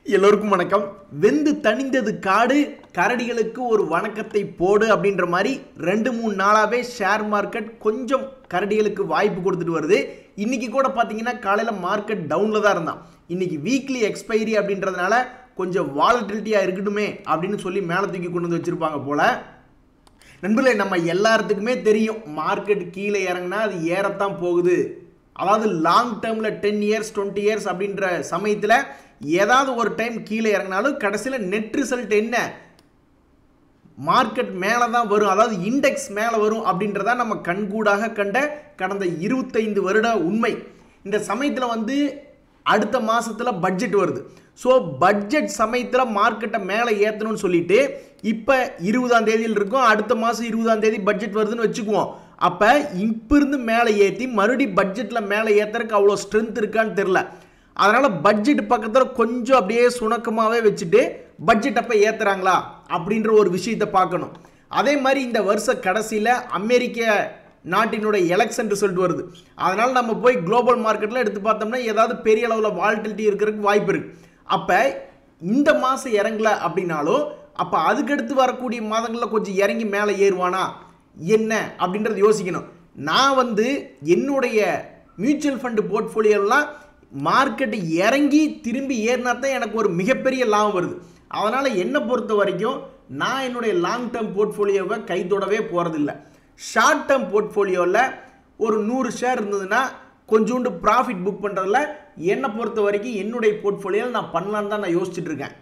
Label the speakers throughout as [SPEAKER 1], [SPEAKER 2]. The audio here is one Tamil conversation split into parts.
[SPEAKER 1] எல்லோருக்கும் வணக்கம். வெந்து தணிந்தது காடு, கரடிகளுக்கு ஒரு வணக்கத்தை போடு அப்படின்ற மாதிரி 2-3 நாளாவே ஷேர் மார்க்கெட் கொஞ்சம் கரடிகளுக்கு வாய்ப்பு கொடுத்துட்டு வருது. இன்னைக்கு கூட பார்த்தீங்கன்னா காலையில் மார்க்கெட் டவுனில் தான் இருந்தான். இன்னைக்கு வீக்லி எக்ஸ்பைரி அப்படின்றதுனால கொஞ்சம் வாலட்டிலிட்டியாக இருக்கட்டுமே அப்படின்னு சொல்லி மேலே தூக்கி கொண்டு வந்து வச்சுருப்பாங்க போல். நண்பர்களே, நம்ம எல்லாத்துக்குமே தெரியும் மார்க்கெட் கீழே இறங்கினா அது ஏறத்தான் போகுது. அதாவது லாங் டேர்மில் 10 இயர்ஸ் 20 இயர்ஸ் அப்படின்ற சமயத்தில் ஏதாவது ஒரு டைம் கீழே இறங்கினாலும் கடைசியில் நெட் ரிசல்ட் என்ன, மார்க்கெட் மேலே தான் வரும், அதாவது இண்டெக்ஸ் மேலே வரும் அப்படின்றத நம்ம கண்கூடாக கண்ட கடந்த 25 வருட உண்மை. இந்த சமயத்தில் அடுத்த மாதத்தில் பட்ஜெட் வருது. ஸோ பட்ஜெட் சமயத்தில் மார்க்கெட்டை மேலே ஏற்றணும்னு சொல்லிட்டு இப்போ 20ஆம் தேதியில் இருக்கும், அடுத்த மாதம் 20ஆம் தேதி பட்ஜெட் வருதுன்னு வச்சுக்குவோம். அப்போ இப்போ இருந்து மேலே ஏற்றி மறுபடியும் பட்ஜெட்டில் மேலே ஏற்றுறதுக்கு அவ்வளோ ஸ்ட்ரென்த் இருக்கான்னு தெரில. அதனால் பட்ஜெட் பக்கத்தில் கொஞ்சம் அப்படியே சுணக்கமாகவே வச்சுட்டு பட்ஜெட் அப்போ ஏற்றுறாங்களா அப்படின்ற ஒரு விஷயத்தை பார்க்கணும். அதே மாதிரி இந்த வருஷ கடைசியில் அமெரிக்க நாட்டினுடைய எலெக்ஷன் ரிசல்ட் வருது. அதனால் நம்ம போய் குளோபல் மார்க்கெட்டில் எடுத்து பார்த்தோம்னா ஏதாவது பெரிய அளவில் வாலட்டிலிட்டி இருக்கிறதுக்கு வாய்ப்பு இருக்குது. அப்போ இந்த மாதம் இறங்கல அப்படின்னாலும் அப்போ அதுக்கடுத்து வரக்கூடிய மாதங்களில் கொஞ்சம் இறங்கி மேலே ஏறுவானா என்ன அப்படின்றத யோசிக்கணும். நான் என்னுடைய மியூச்சுவல் ஃபண்டு போர்ட்ஃபோலியோலாம் மார்க்கெட்டு இறங்கி திரும்பி ஏறினா தான் எனக்கு ஒரு மிகப்பெரிய லாபம் வருது. அதனால் என்னை பொறுத்த வரைக்கும் நான் என்னுடைய லாங் டேர்ம் போர்ட்ஃபோலியோவை கைத்தொடவே போகிறதில்ல. ஷார்ட் டேர்ம் போர்ட்ஃபோலியோவில் ஒரு 100 ஷேர் இருந்ததுன்னா கொஞ்சோண்டு ப்ராஃபிட் புக் பண்ணுறதில்ல என்னை பொறுத்த வரைக்கும் என்னுடைய போர்ட்ஃபோலியோவில் நான் பண்ணலான்னு தான் நான் யோசிச்சுட்டு இருக்கேன்.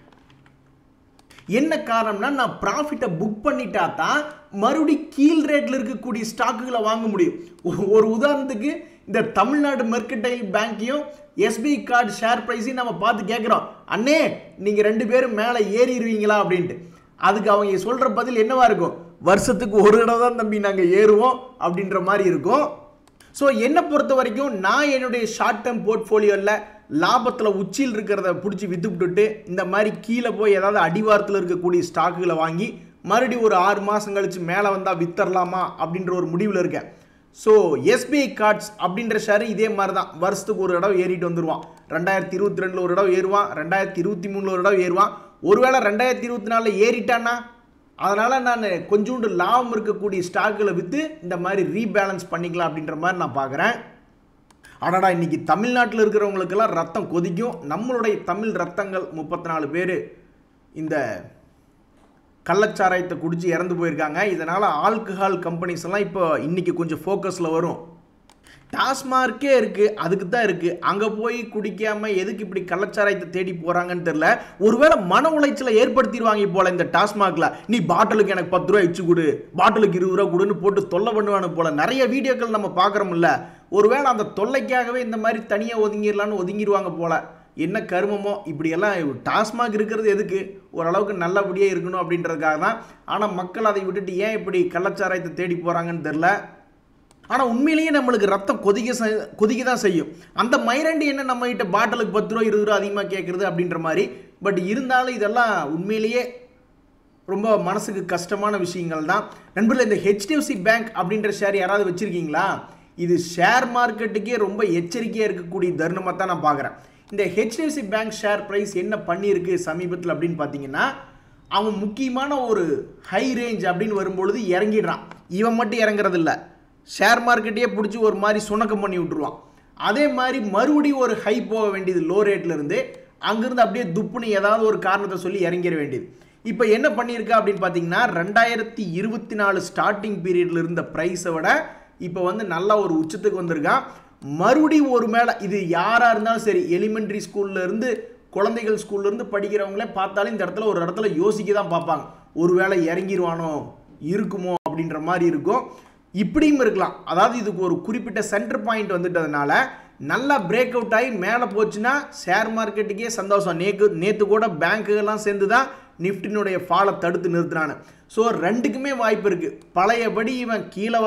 [SPEAKER 1] என்ன காரணம்னா, நான் ப்ராஃபிட்டை புக் பண்ணிட்டா தான் மறுபடியும் கீழ் ரேட்டில் இருக்கக்கூடிய ஸ்டாக்குகளை வாங்க முடியும். ஒரு உதாரணத்துக்கு இந்த தமிழ்நாடு மெர்கன்டைல் பேங்கையும் எஸ்பிஐ கார்டு ஷேர் ப்ரைஸையும் நம்ம பார்த்து கேட்குறோம், அண்ணே நீங்கள் 2 பேரும் மேலே ஏறிடுவீங்களா அப்படின்ட்டு. அதுக்கு அவங்க சொல்கிற பதில் என்னவா இருக்கும், வருஷத்துக்கு ஒரு தடவை தான் தம்பி நாங்கள் ஏறுவோம் அப்படின்ற மாதிரி இருக்கும். ஸோ என்னை பொறுத்த வரைக்கும் நான் என்னுடைய ஷார்ட் டேர்ம் போர்ட்ஃபோலியோவில் லாபத்தில் உச்சியில் இருக்கிறத பிடிச்சி விற்றுவிட்டுட்டு இந்த மாதிரி கீழே போய் ஏதாவது அடிவாரத்தில் இருக்கக்கூடிய ஸ்டாக்குகளை வாங்கி மறுபடியும் ஒரு 6 மாதம் கழித்து மேலே வந்தால் வித்தரலாமா அப்படின்ற ஒரு முடிவில் இருக்கேன். ஸோ எஸ்பிஐ கார்ட்ஸ் அப்படின்ற ஷேர் இதே மாதிரி தான் வருஷத்துக்கு ஒரு தடவை ஏறிட்டு வந்துடுவான். 2022 ஒரு தடவை ஏறுவான், 2023 ஒரு தடவை ஏறுவான். ஒருவேளை 2024 ஏறிட்டான்னா அதனால் நான் கொஞ்சோண்டு லாபம் இருக்கக்கூடிய ஸ்டாக்குகளை விற்று இந்த மாதிரி ரீபேலன்ஸ் பண்ணிக்கலாம் அப்படின்ற மாதிரி நான் பார்க்குறேன். அடடா, இன்றைக்கி தமிழ்நாட்டில் இருக்கிறவங்களுக்கெல்லாம் ரத்தம் கொதிக்கும். நம்மளுடைய தமிழ் ரத்தங்கள் 34 பேர் இந்த கள்ளச்சாராயத்தை குடித்து இறந்து போயிருக்காங்க. இதனால் ஆல்கஹால் கம்பெனிஸ் எல்லாம் இப்போ இன்றைக்கி கொஞ்சம் ஃபோக்கஸில் வரும். டாஸ்மார்க்கே இருக்குது, அதுக்கு தான் இருக்குது. அங்கே போய் குடிக்காமல் எதுக்கு இப்படி கள்ளச்சாராயத்தை தேடி போகிறாங்கன்னு தெரில. ஒருவேளை மன உளைச்சலை ஏற்படுத்திடுவாங்க போல் இந்த டாஸ்மாகில். நீ பாட்டிலுக்கு எனக்கு 10 ரூபா இச்சு கொடு, பாட்டிலுக்கு 20 ரூபா கொடுன்னு போட்டு தொல்லை பண்ணுவானு போல் நிறைய வீடியோக்கள் நம்ம பார்க்குறோம்ல. ஒருவேளை அந்த தொல்லைக்காகவே இந்த மாதிரி தனியாக ஒதுங்கிடலான்னு ஒதுங்கிடுவாங்க போல். என்ன கருமமோ, இப்படியெல்லாம் டாஸ்மாக் இருக்கிறது எதுக்கு, ஓரளவுக்கு நல்லபடியாக இருக்கணும் அப்படின்றதுக்காக தான். ஆனால் மக்கள் அதை விட்டுட்டு ஏன் இப்படி கள்ளச்சாராயத்தை தேடி போகிறாங்கன்னு தெரில. ஆனால் உண்மையிலேயே நம்மளுக்கு ரத்தம் கொதிக்க தான் செய்யும். அந்த மைரண்டி என்ன நம்மகிட்ட பாட்டிலுக்கு 10 ரூபா 20 ரூபா அதிகமாக கேட்குறது அப்படின்ற மாதிரி. பட் இருந்தாலும் இதெல்லாம் உண்மையிலேயே ரொம்ப மனசுக்கு கஷ்டமான விஷயங்கள் தான். நண்பர்களே, இந்த ஹெச்டிஎஃப்சி பேங்க் அப்படின்ற ஷேர் யாராவது வச்சுருக்கீங்களா? இது ஷேர் மார்க்கெட்டுக்கே ரொம்ப எச்சரிக்கையாக இருக்கக்கூடிய தருணமாக தான் நான் பார்க்குறேன். இந்த ஹெச்டிஎஃப்சி பேங்க் ஷேர் ப்ரைஸ் என்ன பண்ணியிருக்கு சமீபத்தில் அப்படின்னு பார்த்தீங்கன்னா, அவன் முக்கியமான ஒரு ஹை ரேஞ்ச் அப்படின்னு வரும்பொழுது இறங்கிடுறான். இவன் மட்டும் இறங்குறதில்ல, ஷேர் மார்க்கெட்டையே பிடிச்சி ஒரு மாதிரி சுணக்கம் பண்ணி விட்டுருவான். அதே மாதிரி மறுபடியும் ஒரு ஹை போக வேண்டியது லோ ரேட்லேருந்து, அங்கேருந்து அப்படியே துப்புன்னு ஏதாவது ஒரு காரணத்தை சொல்லி இறங்கிட வேண்டியது. இப்போ என்ன பண்ணியிருக்கா அப்படின்னு பார்த்தீங்கன்னா, 2024 ஸ்டார்டிங் பீரியடில் இருந்த ப்ரைஸை விட இப்போ நல்ல ஒரு உச்சத்துக்கு வந்திருக்கான். மறுபடியும் ஒரு மேலே இது யாராக இருந்தாலும் சரி, எலிமெண்ட்ரி ஸ்கூல்லேருந்து குழந்தைகள் ஸ்கூல்லேருந்து படிக்கிறவங்களே பார்த்தாலும் இந்த இடத்துல ஒரு இடத்துல யோசிக்க தான் பார்ப்பாங்க, ஒரு வேளை இறங்கிடுவானோ இருக்குமோ அப்படின்ற மாதிரி இருக்கும். இப்படியும் இருக்கலாம். அதாவது இதுக்கு ஒரு குறிப்பிட்ட சென்டர் பாயிண்ட் வந்துட்டதுனால நல்லா பிரேக் அவுட் ஆகி மேலே போச்சுன்னா ஷேர் மார்க்கெட்டுக்கே சந்தோஷம். நேற்று கூட பேங்க்குகள்லாம் சேர்ந்து தான் நிஃப்டினுடைய ஃபாலை தடுத்து நிறுத்தினானு. ஸோ ரெண்டுக்குமே வாய்ப்பு இருக்குது. பழையபடி இவன் கீழே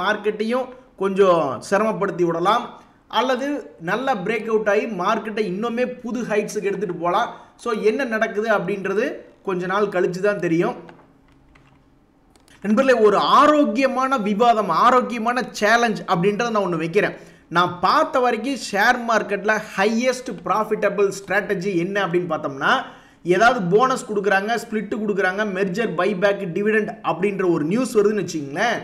[SPEAKER 1] மார்க்கெட்டையும் கொஞ்சம் சிரமப்படுத்தி விடலாம், அல்லது நல்லா பிரேக் அவுட் ஆகி மார்க்கெட்டை இன்னுமே புது ஹைட்ஸுக்கு எடுத்துகிட்டு போகலாம். ஸோ என்ன நடக்குது அப்படின்றது கொஞ்ச நாள் கழித்து தான் தெரியும். நண்பர்களே, ஒரு ஆரோக்கியமான விவாதம், ஆரோக்கியமான சேலஞ்ச் அப்படின்றத நான் ஒன்று வைக்கிறேன். நான் பார்த்த வரைக்கும் ஷேர் மார்க்கெட்டில் ஹையஸ்ட் ப்ராஃபிட்டபிள் ஸ்ட்ராட்டஜி என்ன அப்படின்னு பார்த்தோம்னா, ஏதாவது போனஸ் கொடுக்குறாங்க, ஸ்பிளிட்டு கொடுக்குறாங்க, மெர்ஜர் பைபேக் டிவிடெண்ட் அப்படின்ற ஒரு நியூஸ் வருதுன்னு வச்சுங்களேன்,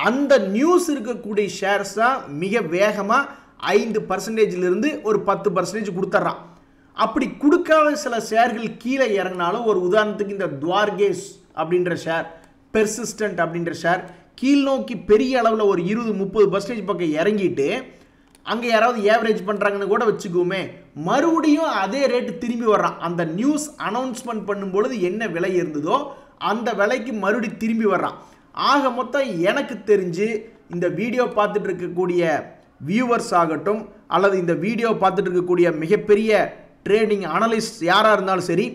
[SPEAKER 1] அந்த நியூஸ் இருக்கக்கூடிய ஷேர்ஸ் தான் மிக வேகமாக 5%லிருந்து ஒரு 10% கொடுத்துட்றான். அப்படி கொடுக்காத சில ஷேர்கள் கீழே இறங்கினாலும், ஒரு உதாரணத்துக்கு இந்த துவார்கேஸ் அப்படின்ற ஷேர், பெர்சிஸ்டன்ட் அப்படின்ற ஷேர் கீழ் நோக்கி பெரிய அளவில் ஒரு 20-30% பக்கம் இறங்கிட்டு அங்கே யாராவது ஏவரேஜ் பண்ணுறாங்கன்னு கூட வச்சுக்குவோமே, மறுபடியும் அதே ரேட்டு திரும்பி வர்றான். அந்த நியூஸ் அனௌன்ஸ்மெண்ட் பண்ணும்பொழுது என்ன விலை இருந்ததோ அந்த விலைக்கு மறுபடி திரும்பி வர்றான். ஆக மொத்தம் எனக்கு தெரிஞ்சு இந்த வீடியோ பார்த்துட்டு இருக்கக்கூடிய வியூவர்ஸ் ஆகட்டும், அல்லது இந்த வீடியோ பார்த்துட்டு இருக்கக்கூடிய மிகப்பெரிய ட்ரேடிங் அனலிஸ்ட் யாராக இருந்தாலும் சரி,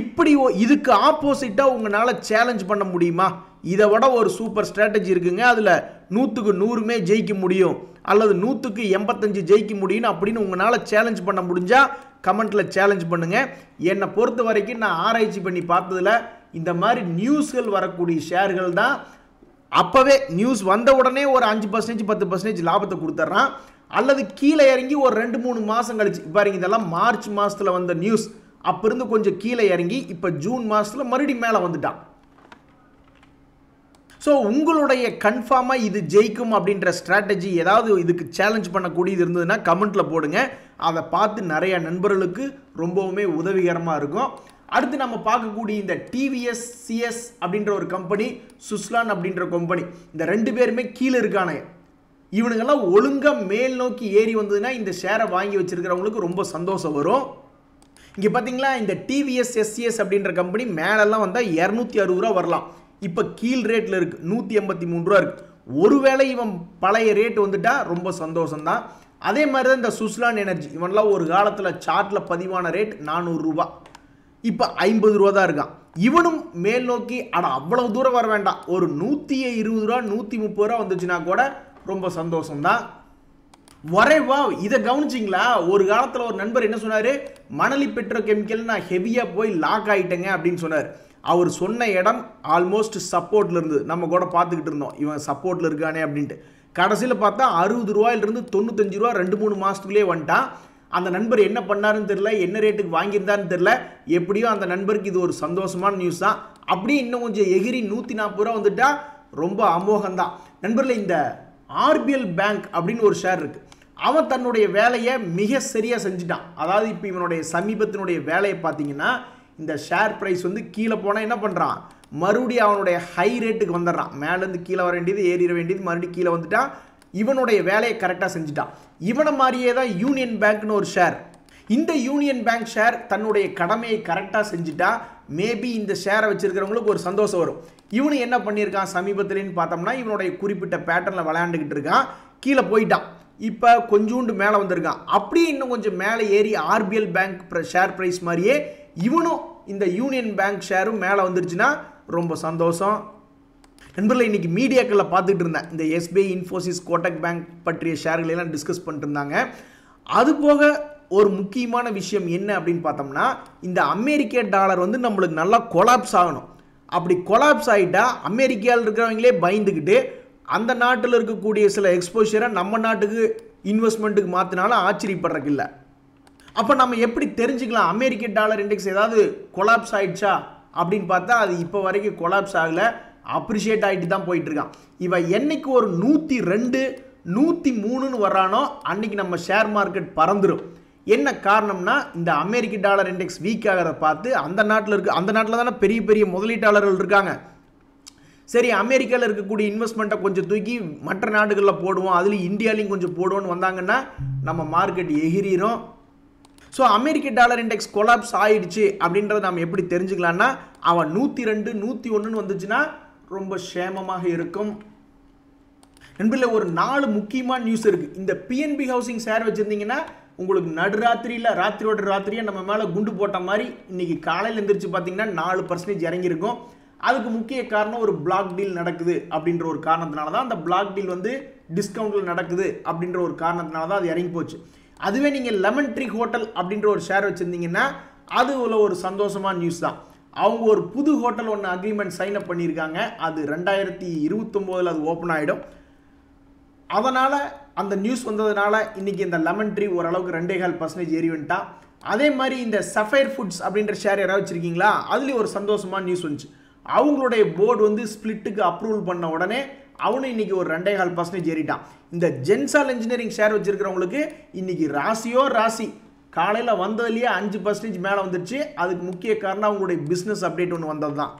[SPEAKER 1] இப்படி இதுக்கு ஆப்போசிட்டாக உங்களால் சேலஞ்ச் பண்ண முடியுமா? இதை விட ஒரு சூப்பர் ஸ்ட்ராட்டஜி இருக்குங்க, அதில் 100க்கு 100மே ஜெயிக்க முடியும், அல்லது 100க்கு 85 ஜெயிக்க முடியும் அப்படின்னு உங்களால் சேலஞ்ச் பண்ண முடிஞ்சால் கமெண்ட்டில் சேலஞ்ச் பண்ணுங்கள். என்னை பொறுத்த வரைக்கும் நான் ஆராய்ச்சி பண்ணி பார்த்ததில் இந்த மாதிரி நியூஸ்கள் வரக்கூடிய ஷேர்கள் தான் அப்போவே நியூஸ் வந்த உடனே ஒரு 5% 10% லாபத்தை கொடுத்துட்றான், அல்லது கீழே இறங்கி ஒரு 2-3 மாதம் கழிச்சு, பாருங்க இதெல்லாம் மார்ச் மாதத்தில் வந்த நியூஸ், அப்போ இருந்து கொஞ்சம் கீழே இறங்கி இப்போ ஜூன் மாதத்தில் மறுபடியும் மேலே வந்துட்டான். ஸோ உங்களுடைய கன்ஃபார்மாக இது ஜெயிக்கும் அப்படின்ற ஸ்ட்ராட்டஜி ஏதாவது இதுக்கு சேலஞ்ச் பண்ணக்கூடியது இருந்ததுன்னா கமெண்ட்டில் போடுங்க. அதை பார்த்து நிறைய நண்பர்களுக்கு ரொம்பவுமே உதவிகரமாக இருக்கும். அடுத்து நம்ம பார்க்கக்கூடிய இந்த டிவிஎஸ் சிஎஸ் அப்படின்ற ஒரு கம்பெனி, சுஸ்லான் அப்படின்ற கம்பெனி, இந்த 2 பேருமே கீழே இருக்கானுங்க. இவனுங்கெல்லாம் ஒழுங்காக மேல் நோக்கி ஏறி வந்ததுன்னா இந்த ஷேரை வாங்கி வச்சிருக்கிறவங்களுக்கு ரொம்ப சந்தோஷம் வரும். இங்கே பார்த்தீங்களா, இந்த டிவிஎஸ் எஸ்சிஎஸ் அப்படின்ற கம்பெனி மேலெல்லாம் வந்தால் 260 ரூபா வரலாம். இப்போ கீழ் ரேட்டில் இருக்குது 183 ரூபா இருக்குது. ஒருவேளை இவன் பழைய ரேட் வந்துட்டா ரொம்ப சந்தோஷம்தான். அதே மாதிரி தான் இந்த சுஸ்லான் எனர்ஜி, இவன்லாம் ஒரு காலத்தில் சார்ட்டில் பதிவான ரேட் 400 ரூபா, இப்போ 50 ரூபா தான் இருக்கான். இவனும் மேல் நோக்கி அவ்வளவு தூரம் வர வேண்டாம், ஒரு 120 ரூபா 130 ரூபா வந்துச்சுன்னா கூட ரொம்ப சந்தோஷம்தான். வரைவா இதை கவனிச்சிங்களா? ஒரு காலத்தில் ஒரு நண்பர் என்ன சொன்னார், மணலி பெட்ரோ கெமிக்கல் நான் ஹெவியாக போய் லாக் ஆகிட்டேங்க அப்படின்னு சொன்னார். அவர் சொன்ன இடம் ஆல்மோஸ்ட் சப்போர்ட்டில் இருந்தது. நம்ம கூட பார்த்துக்கிட்டு இருந்தோம் இவன் சப்போர்ட்டில் இருக்கானே அப்படின்ட்டு. கடைசியில் பார்த்தா 60 ரூபாயிலிருந்து 95 ரூபா 2-3 மாதத்துக்குள்ளே வந்துட்டான். அந்த நண்பர் என்ன பண்ணாருன்னு தெரியல, என்ன ரேட்டுக்கு வாங்கியிருந்தாருன்னு தெரியல. எப்படியோ அந்த நண்பருக்கு இது ஒரு சந்தோஷமான நியூஸ் தான். அப்படியே இன்னும் கொஞ்சம் எகிரி 140 ரூபா வந்துட்டா ரொம்ப அமோகம்தான். நண்பர்களே, இந்த ஆர்பிஎல் பேங்க் அப்படின்னு ஒரு ஷேர் இருக்குது. அவன் தன்னுடைய வேலையை மிக சரியாக செஞ்சுட்டான். அதாவது இப்போ இவனுடைய சமீபத்தினுடைய வேலையை பார்த்தீங்கன்னா, இந்த ஷேர் ப்ரைஸ் வந்து கீழே போனால் என்ன பண்ணுறான், மறுபடியும் அவனுடைய ஹை ரேட்டுக்கு வந்துடுறான். மேலேருந்து கீழே வர வேண்டியது, ஏறிட வேண்டியது, மறுபடியும் கீழே வந்துட்டான். இவனுடைய வேலையை கரெக்டாக செஞ்சுட்டான். இவனை மாதிரியே தான் யூனியன் பேங்க்னு ஒரு ஷேர். இந்த யூனியன் பேங்க் ஷேர் தன்னுடைய கடமையை கரெக்டாக செஞ்சுட்டா மேபி இந்த ஷேரை வச்சிருக்கிறவங்களுக்கு ஒரு சந்தோஷம் வரும். இவனு என்ன பண்ணியிருக்கான் சமீபத்திலேன்னு பார்த்தோம்னா, இவனுடைய குறிப்பிட்ட பேட்டர்னில் விளையாண்டுக்கிட்டு இருக்கான், கீழே போயிட்டான், இப்போ கொஞ்சோண்டு மேலே வந்திருக்கான். அப்படியே இன்னும் கொஞ்சம் மேலே ஏறி ஆர்பிஎல் பேங்க் ஷேர் ப்ரைஸ் மாதிரியே இவனும் இந்த யூனியன் பேங்க் ஷேரும் மேலே வந்துருச்சுன்னா ரொம்ப சந்தோஷம். நண்பர்களே, இன்றைக்கி மீடியாக்களில் பார்த்துட்டு இருந்தேன், இந்த எஸ்பிஐ, இன்ஃபோசிஸ், கோட்டக் பேங்க் பற்றிய ஷேர்களெல்லாம் டிஸ்கஸ் பண்ணிட்டு இருந்தாங்க. அதுபோக ஒரு முக்கியமான விஷயம் என்ன அப்படின்னு பார்த்தோம்னா, இந்த அமெரிக்க டாலர் வந்து நம்மளுக்கு நல்லா கொலாப்ஸ் ஆகணும். அப்படி கொலாப்ஸ் ஆகிட்டா அமெரிக்காவில் இருக்கிறவங்களே பயந்துக்கிட்டு அந்த நாட்டில் இருக்கக்கூடிய சில எக்ஸ்போஷரை நம்ம நாட்டுக்கு இன்வெஸ்ட்மெண்ட்டுக்கு மாற்றினாலும் ஆச்சரியப்படுறதுக்கு இல்லை. அப்போ நம்ம எப்படி தெரிஞ்சுக்கலாம் அமெரிக்க டாலர் இண்டெக்ஸ் ஏதாவது கொலாப்ஸ் ஆகிடுச்சா அப்படின்னு பார்த்தா அது இப்போ வரைக்கும் கொலாப்ஸ் ஆகலை, அப்ரிஷியேட் ஆகிட்டு தான் போயிட்டுருக்கான். இவன் என்னைக்கு ஒரு 102 103ன்னு வர்றானோ அன்றைக்கி நம்ம ஷேர் மார்க்கெட் பறந்துடும். என்ன காரணம்னா, இந்த அமெரிக்க டாலர் இண்டெக்ஸ் வீக் ஆகிறத பார்த்து அந்த நாட்டில் தானே பெரிய பெரிய முதலீட்டாளர்கள் இருக்காங்க. சரி, அமெரிக்காவில் இருக்கக்கூடிய இன்வெஸ்ட்மெண்ட்டை கொஞ்சம் தூக்கி மற்ற நாடுகளில் போடுவோம், அதுலேயும் இந்தியாலையும் கொஞ்சம் போடுவோன்னு வந்தாங்கன்னா நம்ம மார்க்கெட் எகிரிரும். ஸோ அமெரிக்க டாலர் இண்டெக்ஸ் கொலாப்ஸ் ஆயிடுச்சு அப்படின்றத நம்ம எப்படி தெரிஞ்சுக்கலான்னா, அவன் 102 101ன்னு வந்துச்சுன்னா ரொம்ப சேமமாக இருக்கும். நண்பர்களே, ஒரு 4 முக்கியமான நியூஸ் இருக்குது. இந்த பிஎன்பி ஹவுசிங் ஷேர் வச்சுருந்தீங்கன்னா உங்களுக்கு நடுராத்திரியில் ராத்திரியோட ராத்திரியாக நம்ம மேலே குண்டு போட்ட மாதிரி இன்றைக்கி காலையில் எழுந்திரிச்சு பார்த்தீங்கன்னா 4% இறங்கியிருக்கும். அதுக்கு முக்கிய காரணம் ஒரு பிளாக் டீல் நடக்குது அப்படின்ற ஒரு காரணத்தினால தான், அந்த பிளாக் டீல் வந்து டிஸ்கவுண்ட்டில் நடக்குது அப்படின்ற ஒரு காரணத்தினால தான் அது இறங்கி போச்சு. அதுவே நீங்கள் லெமன் ட்ரீ ஹோட்டல் அப்படின்ற ஒரு ஷேர் வச்சுருந்தீங்கன்னா அது ஒரு சந்தோஷமான நியூஸ் தான். அவங்க ஒரு புது ஹோட்டல் ஒன்று அக்ரிமெண்ட் சைன் அப் பண்ணியிருக்காங்க. அது 2029 அது ஓப்பன் ஆகிடும். அதனால் அந்த நியூஸ் வந்ததுனால இன்னைக்கு இந்த லெமன் ட்ரீ ஓரளவுக்கு 2.5% ஏறி வந்துட்டான். அதே மாதிரி இந்த சஃபைர் ஃபுட்ஸ் அப்படின்ற ஷேர் யாராவது வச்சிருக்கீங்களா, அதுலேயும் ஒரு சந்தோஷமான நியூஸ் வந்துச்சு. அவங்களுடைய போர்டு வந்து ஸ்பிளிட்டுக்கு அப்ரூவல் பண்ண உடனே அவனும் இன்னைக்கு ஒரு 2.5% ஏறிட்டான். இந்த ஜென்சால் இன்ஜினியரிங் ஷேர் வச்சிருக்கிறவங்களுக்கு இன்னைக்கு ராசி காலையில் வந்ததுலேயே 5% மேலே வந்துருச்சு. அதுக்கு முக்கிய காரணம் அவங்களுடைய பிஸ்னஸ் அப்டேட் ஒன்று வந்தது தான்.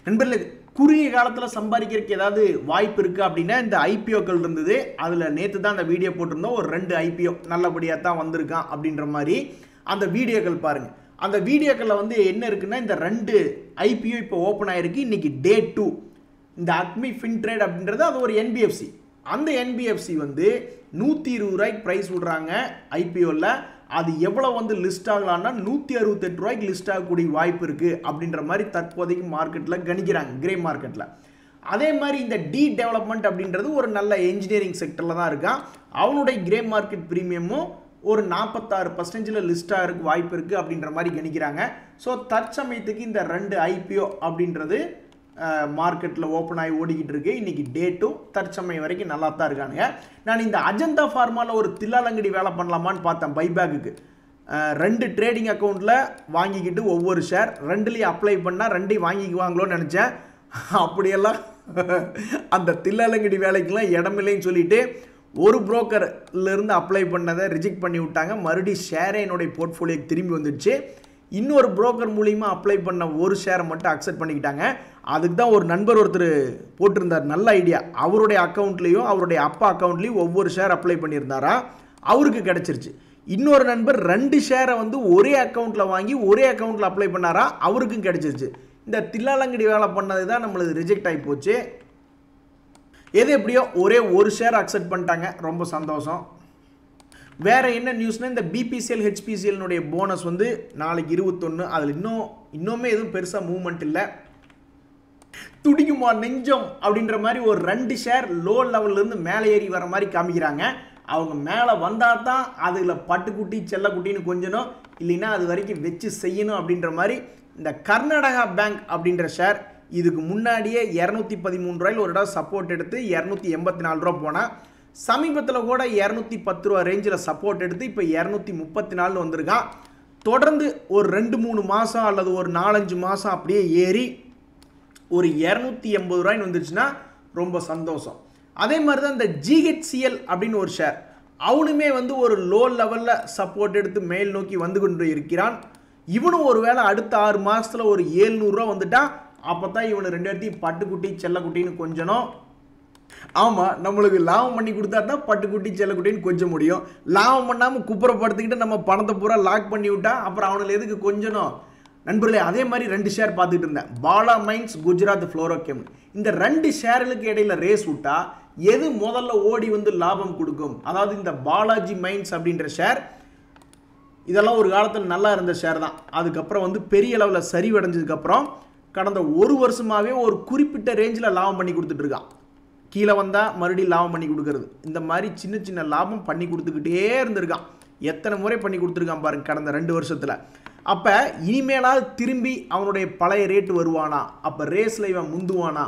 [SPEAKER 1] நண்பர்களே, குறுகிய காலத்தில் சம்பாதிக்கிறதுக்கு ஏதாவது வாய்ப்பு இருக்குது அப்படின்னா இந்த ஐபிஓக்கள் இருந்தது. அதில் நேற்று தான் அந்த வீடியோ போட்டிருந்தோம். ஒரு 2 ஐபிஓ நல்லபடியாக தான் வந்திருக்கான் அப்படின்ற மாதிரி அந்த வீடியோக்கள் பாருங்கள். அந்த வீடியோக்களில் வந்து என்ன இருக்குன்னா, இந்த 2 ஐபிஓ இப்போ ஓப்பன் ஆகிருக்கு. இன்றைக்கி டே 2. இந்த அக்மி ஃபின்ட்ரேட் அப்படின்றது அது ஒரு என்பிஎஃப்சி. அந்த என்பிஎஃப்சி வந்து 120 ரூபாய்க்கு ப்ரைஸ் விடுறாங்க ஐபிஓவில். அது எவ்வளோ வந்து லிஸ்ட் ஆகலான்னா 168 ரூபாய்க்கு லிஸ்ட் ஆகக்கூடிய வாய்ப்பு இருக்குது அப்படின்ற மாதிரி தற்போதைக்கு மார்க்கெட்டில் கணிக்கிறாங்க, கிரே மார்க்கெட்டில். அதே மாதிரி இந்த டி டெவலப்மெண்ட் அப்படின்றது ஒரு நல்ல என்ஜினியரிங் செக்டரில் தான் இருக்கான். அவனுடைய கிரே மார்க்கெட் ப்ரீமியமும் ஒரு 46% லிஸ்ட் ஆகிறதுக்கு வாய்ப்பு இருக்குது அப்படின்ற மாதிரி கணிக்கிறாங்க. ஸோ தற்சமயத்துக்கு இந்த 2 ஐபிஓ அப்படின்றது மார்க்கெட்டில் ஓப்பன் ஆகி ஓடிக்கிட்டு இருக்கு. இன்றைக்கி டே 2 தற்சமயம் வரைக்கும் நல்லா தான் இருக்கானுங்க. நான் இந்த அஜந்தா ஃபார்மாவில் ஒரு தில்லாலங்கடி வேலை பண்ணலாமான்னு பார்த்தேன் பைபேக்கு. 2 ட்ரேடிங் அக்கௌண்ட்டில் வாங்கிக்கிட்டு ஒவ்வொரு ஷேர் 2லேயும் அப்ளை பண்ணால் 2ஐயும் வாங்கிக்குவாங்களோன்னு நினச்சேன். அப்படியெல்லாம் அந்த தில்லாலங்கடி வேலைக்கெல்லாம் இடமில்லைன்னு சொல்லிட்டு ஒரு புரோக்கர்லேருந்து அப்ளை பண்ணதை ரிஜெக்ட் பண்ணி விட்டாங்க. மறுபடியும் ஷேரே என்னுடைய போர்ட்ஃபோலியோக்கு திரும்பி வந்துடுச்சு. இன்னொரு புரோக்கர் மூலிமா அப்ளை பண்ண ஒரு ஷேரை மட்டும் அக்செப்ட் பண்ணிக்கிட்டாங்க. அதுக்கு தான் ஒரு நண்பர் ஒருத்தர் போட்டிருந்தார், நல்ல ஐடியா. அவருடைய அக்கௌண்ட்லேயும் அவருடைய அப்பா அக்கௌண்ட்லேயும் ஒவ்வொரு ஷேர் அப்ளை பண்ணியிருந்தாரா, அவருக்கு கிடச்சிருச்சு. இன்னொரு நண்பர் 2 ஷேரை வந்து ஒரே அக்கௌண்ட்டில் வாங்கி ஒரே அக்கௌண்ட்டில் அப்ளை பண்ணாரா, அவருக்கும் கிடச்சிருச்சு. இந்த தில்லாலங்கடி வேலை பண்ணது தான் நம்மளுக்கு ரிஜெக்ட் ஆகி போச்சு. எது எப்படியோ ஒரே ஒரு ஷேர் அக்செப்ட் பண்ணிட்டாங்க, ரொம்ப சந்தோஷம். வேறு என்ன நியூஸ்னால், இந்த பிபிசிஎல் ஹெச்பிசிஎல்னுடைய போனஸ் வந்து நாளைக்கு 21. அதில் இன்னுமே எதுவும் பெருசாக மூவ்மெண்ட் இல்லை. துடிக்குமா நெஞ்சம் அப்படின்ற மாதிரி ஒரு 2 ஷேர் லோ லெவல்லேருந்து மேலே ஏறி வர மாதிரி காமிக்கிறாங்க. அவங்க மேலே வந்தால் தான் அதில் பட்டுக்குட்டி செல்லக்குட்டின்னு கொஞ்சணும், இல்லைன்னா அது வரைக்கும் வச்சு செய்யணும் அப்படின்ற மாதிரி. இந்த கர்நாடகா பேங்க் அப்படின்ற ஷேர் இதுக்கு முன்னாடியே 213 ரூபாயில் ஒரு இடம் சப்போர்ட் எடுத்து 284 ரூபா போனால், சமீபத்தில் கூட 210 ரூபா ரேஞ்சில் சப்போர்ட் எடுத்து இப்போ 234 வந்திருக்கான். தொடர்ந்து ஒரு 2-3 மாதம் அல்லது ஒரு 4-5 மாதம் அப்படியே ஏறி ஒரு 280 ரூபாய்ன்னு வந்துருச்சுன்னா ரொம்ப சந்தோஷம். அதே மாதிரி தான் இந்த ஜிஹெச்சிஎல் அப்படின்னு ஒரு ஷேர், அவனுமே வந்து ஒரு லோ லெவலில் சப்போர்ட் எடுத்து மேல் நோக்கி வந்து கொண்டு இருக்கிறான். இவனும் ஒரு வேளை அடுத்த 6 மாதத்தில் ஒரு 700 ரூபா வந்துட்டா, அப்போ தான் இவனு 2 இடத்தையும் பட்டுக்குட்டி செல்லக்குட்டின்னு கொஞ்சணும். ஆமாம், நம்மளுக்கு லாபம் பண்ணி கொடுத்தா தான் பட்டுக்குட்டி செல்லக்குட்டின்னு கொஞ்சம் முடியும். லாபம் பண்ணாமல் குப்புறப்படுத்திக்கிட்டு நம்ம பணத்தை பூரா லாக் பண்ணி விட்டா அப்புறம் அவனுக்கு எதுக்கு கொஞ்சணும். நண்பர்களே, அதே மாதிரி 2 ஷேர் பார்த்துக்கிட்டு இருந்தேன், பாலா மைன்ஸ், குஜராத் ஃப்ளோரோகெம். இந்த 2 ஷேர்களுக்கு இடையில ரேஸ் விட்டா எது முதல்ல ஓடி வந்து லாபம் கொடுக்கும்? அதாவது இந்த பாலாஜி மைன்ஸ் அப்படின்ற ஷேர், இதெல்லாம் ஒரு காலத்தில் நல்லா இருந்த ஷேர் தான். அதுக்கப்புறம் வந்து பெரிய அளவில் சரிவடைஞ்சதுக்கப்புறம் கடந்த 1 வருஷமாகவே ஒரு குறிப்பிட்ட ரேஞ்சில் லாபம் பண்ணி கொடுத்துட்டு இருக்கான். கீழே வந்தால் மறுபடியும் லாபம் பண்ணி கொடுக்கறது, இந்த மாதிரி சின்ன சின்ன லாபம் பண்ணி கொடுத்துக்கிட்டே இருந்திருக்கான். எத்தனை முறை பண்ணி கொடுத்துருக்கான் பாருங்க கடந்த 2 வருஷத்தில். அப்போ இனிமேலாவது திரும்பி அவனுடைய பழைய ரேட்டு வருவானா? அப்போ ரேஸில் இவன் முந்துவானா?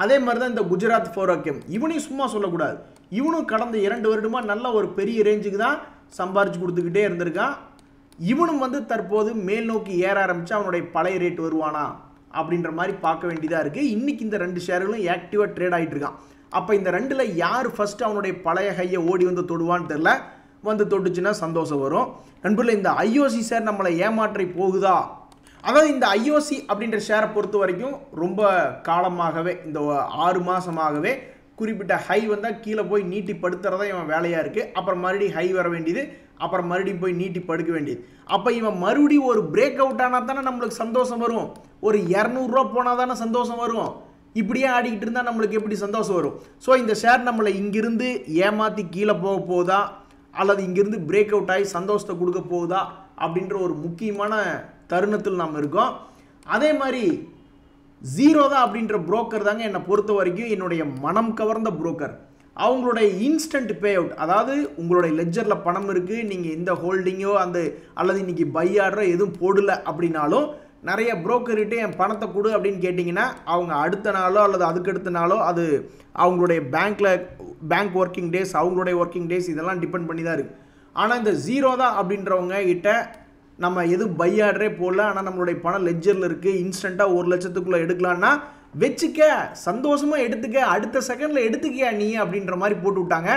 [SPEAKER 1] அதே மாதிரி தான் இந்த குஜராத் ஃப்ளோரோகெம், இவனையும் சும்மா சொல்லக்கூடாது. இவனும் கடந்த 2 வருடமாக நல்ல ஒரு பெரிய ரேஞ்சுக்கு தான் சம்பாரிச்சு கொடுத்துக்கிட்டே இருந்திருக்கான். இவனும் வந்து தற்போது மேல் நோக்கி ஏற ஆரம்பித்து அவனுடைய பழைய ரேட் வருவானா அப்படின்ற மாதிரி பார்க்க வேண்டியதாக இருக்குது. இன்றைக்கி இந்த 2 ஷேர்களும் ஆக்டிவாக ட்ரேட் ஆகிட்டு இருக்கான். அப்போ இந்த 2ல் யார் ஃபஸ்ட்டு அவனுடைய பழைய ஹையை ஓடி வந்து தொடுவான்னு தெரில. வந்து தொட்டுச்சுன்னா சந்தோஷம் வரும். நண்பர்களே, இந்த ஐஓசி ஷேர் நம்மளை ஏமாற்றி போகுதா? அதாவது இந்த ஐஓசி அப்படின்ற ஷேரை பொறுத்த வரைக்கும் ரொம்ப காலமாகவே, இந்த 6 மாதமாகவே குறிப்பிட்ட ஹை வந்தால் கீழே போய் நீட்டி படுத்துறதா இவன் வேலையாக இருக்குது. அப்புறம் மறுபடியும் ஹை வர வேண்டியது, அப்புறம் மறுபடியும் போய் நீட்டி படுக்க வேண்டியது. அப்போ இவன் மறுபடியும் ஒரு பிரேக் அவுட் ஆனால் தானே நம்மளுக்கு சந்தோஷம் வரும். ஒரு 200 ரூபா போனால் தானே சந்தோஷம் வரும். இப்படியே ஆடிக்கிட்டு இருந்தால் நம்மளுக்கு எப்படி சந்தோஷம் வரும்? ஸோ இந்த ஷேர் நம்மளை இங்கிருந்து ஏமாற்றி கீழே போக போகுதா, அல்லது இங்கிருந்து பிரேக் அவுட் ஆகி சந்தோஷத்தை கொடுக்க போகுதா அப்படின்ற ஒரு முக்கியமான தருணத்தில் நாம் இருக்கோம். அதே மாதிரி ஜீரோதா அப்படின்ற புரோக்கர் தாங்க என்னை பொறுத்த வரைக்கும் என்னுடைய மனம் கவர்ந்த புரோக்கர். அவங்களுடைய இன்ஸ்டன்ட் பே அவுட், அதாவது உங்களுடைய லெஜரில் பணம் இருக்குது, நீங்கள் எந்த ஹோல்டிங்கோ அல்லது இன்றைக்கி பை ஆர்டரோ எதுவும் போடலை அப்படின்னாலும் நிறைய புரோக்கர்கிட்ட என் பணத்தை கொடு அப்படின்னு கேட்டிங்கன்னா அவங்க அடுத்த நாளோ அல்லது அதுக்கடுத்த நாளோ அது அவங்களுடைய பேங்க் ஒர்க்கிங் டேஸ், அவங்களுடைய ஒர்க்கிங் டேஸ் இதெல்லாம் டிபெண்ட் பண்ணி தான் இருக்குது. ஆனால் இந்த ஜீரோதா அப்படின்றவங்க கிட்ட நம்ம எதுவும் பை ஆர்டரே போடல, ஆனால் நம்மளுடைய பணம் லெட்ஜரில் இருக்குது, இன்ஸ்டண்ட்டாக 1 லட்சத்துக்குள்ளே எடுக்கலான்னா வச்சுக்க, சந்தோஷமாக எடுத்துக்க, அடுத்த செகண்டில் எடுத்துக்கியா நீ அப்படின்ற மாதிரி போட்டு விட்டாங்க.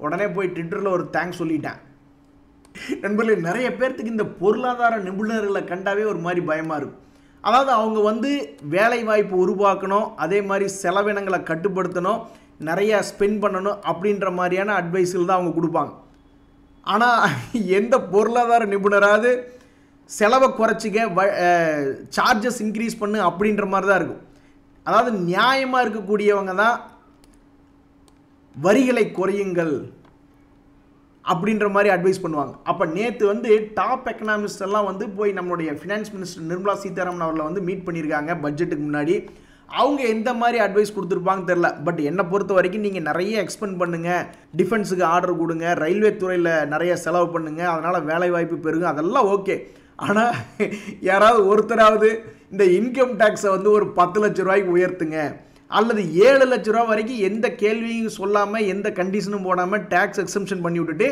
[SPEAKER 1] உடனே போய் ட்விட்டரில் ஒரு தேங்க்ஸ் சொல்லிட்டேன். நண்பர்களே, நிறைய பேர்த்துக்கு இந்த பொருளாதார நிபுணர்களை கண்டாவே ஒரு மாதிரி பயமாக இருக்கும். அதாவது அவங்க வந்து வேலை வாய்ப்பு உருவாக்கணும், அதே மாதிரி செலவினங்களை கட்டுப்படுத்தணும், நிறையா ஸ்பெண்ட் பண்ணணும் அப்படின்ற மாதிரியான அட்வைஸ்கள் தான் அவங்க கொடுப்பாங்க. ஆனால் எந்த பொருளாதார நிபுணராவது செலவை குறைச்சிக்க, சார்ஜஸ் இன்க்ரீஸ் பண்ணு அப்படின்ற மாதிரி தான் இருக்கும். அதாவது நியாயமாக இருக்கக்கூடியவங்க தான் வரிகளை குறையுங்கள் அப்படின்ற மாதிரி அட்வைஸ் பண்ணுவாங்க. அப்போ நேற்று வந்து டாப் எக்கனாமிஸ்ட் எல்லாம் வந்து போய் நம்மளுடைய ஃபினான்ஸ் மினிஸ்டர் நிர்மலா சீதாராமன் அவர்களை வந்து மீட் பண்ணியிருக்காங்க பட்ஜெட்டுக்கு முன்னாடி. அவங்க எந்த மாதிரி அட்வைஸ் கொடுத்துருப்பாங்க தெரில. பட் என்னை பொறுத்த வரைக்கும் நீங்கள் நிறைய எக்ஸ்பெண்ட் பண்ணுங்கள், டிஃபென்ஸுக்கு ஆர்டர் கொடுங்க, ரயில்வே துறையில் நிறைய செலவு பண்ணுங்கள், அதனால் வேலை வாய்ப்பு பெருகும், அதெல்லாம் ஓகே. ஆனால் யாராவது ஒருத்தராவது இந்த இன்கம் டேக்ஸை வந்து ஒரு 10 லட்ச ரூபாய்க்கு உயர்த்துங்க, அல்லது 7 லட்ச ரூபா வரைக்கும் எந்த கேள்வியும் சொல்லாமல் எந்த கண்டிஷனும் போடாமல் டேக்ஸ் எக்ஸம்ஷன் பண்ணி விட்டுட்டு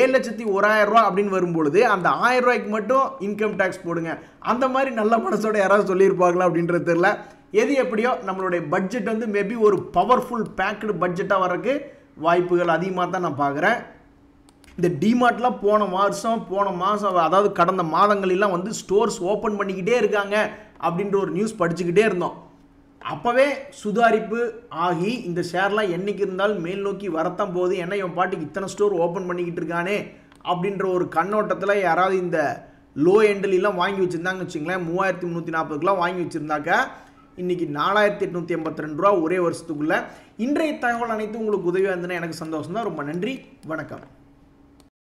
[SPEAKER 1] 7,01,000 ரூபா அப்படின்னு வரும்பொழுது அந்த 1000 ரூபாய்க்கு மட்டும் இன்கம் டேக்ஸ் போடுங்க, அந்த மாதிரி நல்ல மனசோட யாராவது சொல்லியிருப்பாங்களா அப்படின்றது தெரியல. எது எப்படியோ நம்மளுடைய பட்ஜெட் வந்து மேபி ஒரு பவர்ஃபுல் பேக்டு பட்ஜெட்டாக வர்றதுக்கு வாய்ப்புகள் அதிகமாக தான் நான் பார்க்குறேன். இந்த டிமார்ட்லாம் போன மாதம் அதாவது கடந்த மாதங்களெல்லாம் வந்து ஸ்டோர்ஸ் ஓப்பன் பண்ணிக்கிட்டே இருக்காங்க அப்படின்ற ஒரு நியூஸ் படிச்சுக்கிட்டே இருந்தோம். அப்போவே சுதாரிப்பு ஆகி இந்த ஷேர்லாம் என்றைக்கு இருந்தாலும் மேல் நோக்கி வரத்தான் போகுது. ஏன்னா இவன் பாட்டுக்கு இத்தனை ஸ்டோர் ஓப்பன் பண்ணிக்கிட்டு இருக்கானே அப்படின்ற ஒரு கண்ணோட்டத்தில் யாராவது இந்த லோ எண்ட்லாம் வாங்கி வச்சுருந்தாங்கன்னு வச்சுங்களேன், 3340க்குலாம் வாங்கி வச்சுருந்தாக்கா இன்றைக்கி 4882 ரூபா ஒரே வருஷத்துக்குள்ளே. இன்றைய தகவல் அனைத்தும் உங்களுக்கு உதவியாக இருந்ததுன்னா எனக்கு சந்தோஷம் தான். ரொம்ப நன்றி, வணக்கம்.